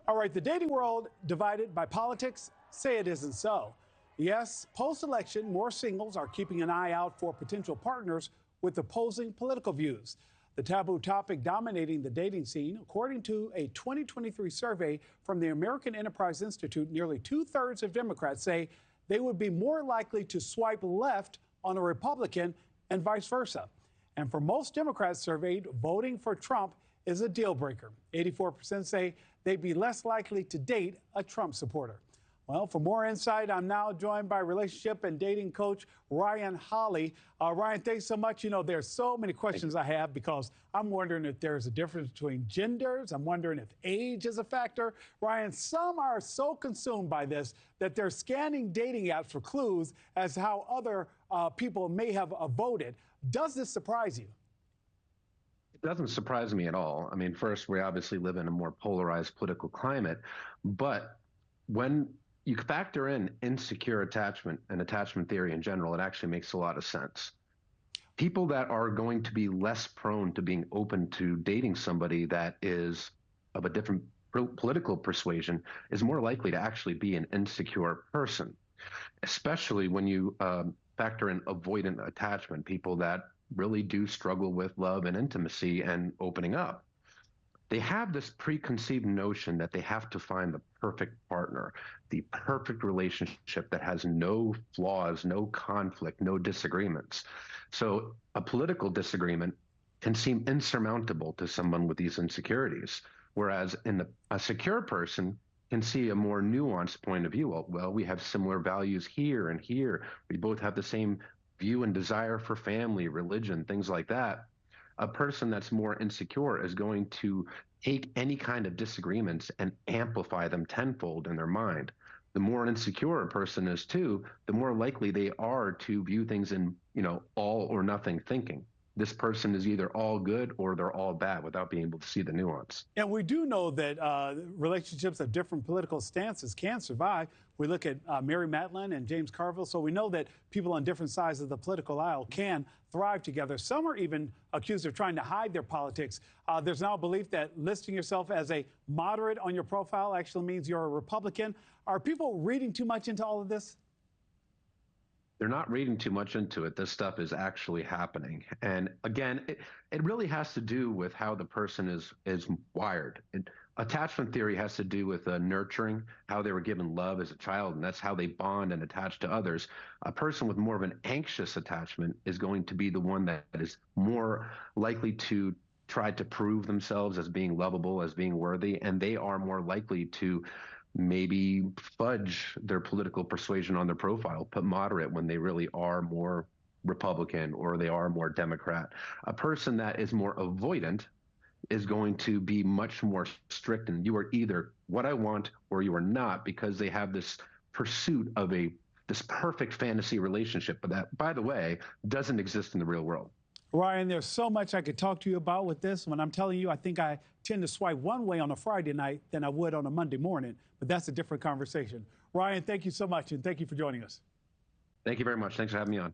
All right, the dating world divided by politics? Say it isn't so. Yes, post-election, more singles are keeping an eye out for potential partners with opposing political views. The taboo topic dominating the dating scene, according to a 2023 survey from the American Enterprise Institute, nearly two-thirds of Democrats say they would be more likely to swipe left on a Republican and vice versa. And for most Democrats surveyed, voting for Trump is a deal breaker. 84% say they'd be less likely to date a Trump supporter. Well, for more insight, I'm now joined by relationship and dating coach Ryan Holley. Ryan, thanks so much. You know, there's so many questions I have because I'm wondering if there's a difference between genders. I'm wondering if age is a factor. Ryan, some are so consumed by this that they're scanning dating apps for clues as to how other people may have voted. Does this surprise you? It doesn't surprise me at all. I mean, first, we obviously live in a more polarized political climate, but when you factor in insecure attachment and attachment theory in general, it actually makes a lot of sense. People that are going to be less prone to being open to dating somebody that is of a different political persuasion is more likely to actually be an insecure person, especially when you factor in avoidant attachment, people that really do struggle with love and intimacy and opening up. They have this preconceived notion that they have to find the perfect partner, the perfect relationship that has no flaws, no conflict, no disagreements. So a political disagreement can seem insurmountable to someone with these insecurities, whereas a secure person can see a more nuanced point of view. Well, we have similar values here and here. We both have the same view and desire for family, religion, things like that. A person that's more insecure is going to take any kind of disagreements and amplify them tenfold in their mind. The more insecure a person is too, the more likely they are to view things in, all or nothing thinking. This person is either all good or they're all bad without being able to see the nuance. And we do know that relationships of different political stances can survive. We look at Mary Matlin and James Carville, so we know that people on different sides of the political aisle can thrive together. Some are even accused of trying to hide their politics. There's now a belief that listing yourself as a moderate on your profile actually means you're a Republican. Are people reading too much into all of this? They're not reading too much into it. This stuff is actually happening. And again, it really has to do with how the person is wired. Attachment theory has to do with nurturing, how they were given love as a child, and that's how they bond and attach to others. A person with more of an anxious attachment is going to be the one that is more likely to try to prove themselves as being lovable, as being worthy, and they are more likely to maybe fudge their political persuasion on their profile, put moderate when they really are more Republican or they are more Democrat. A person that is more avoidant is going to be much more strict, and you are either what I want or you are not, because they have this pursuit of this perfect fantasy relationship, but that, by the way, doesn't exist in the real world. Ryan, there's so much I could talk to you about with this. When I'm telling you, I think I tend to swipe one way on a Friday night than I would on a Monday morning, but that's a different conversation. Ryan, thank you so much, and thank you for joining us. Thank you very much. Thanks for having me on.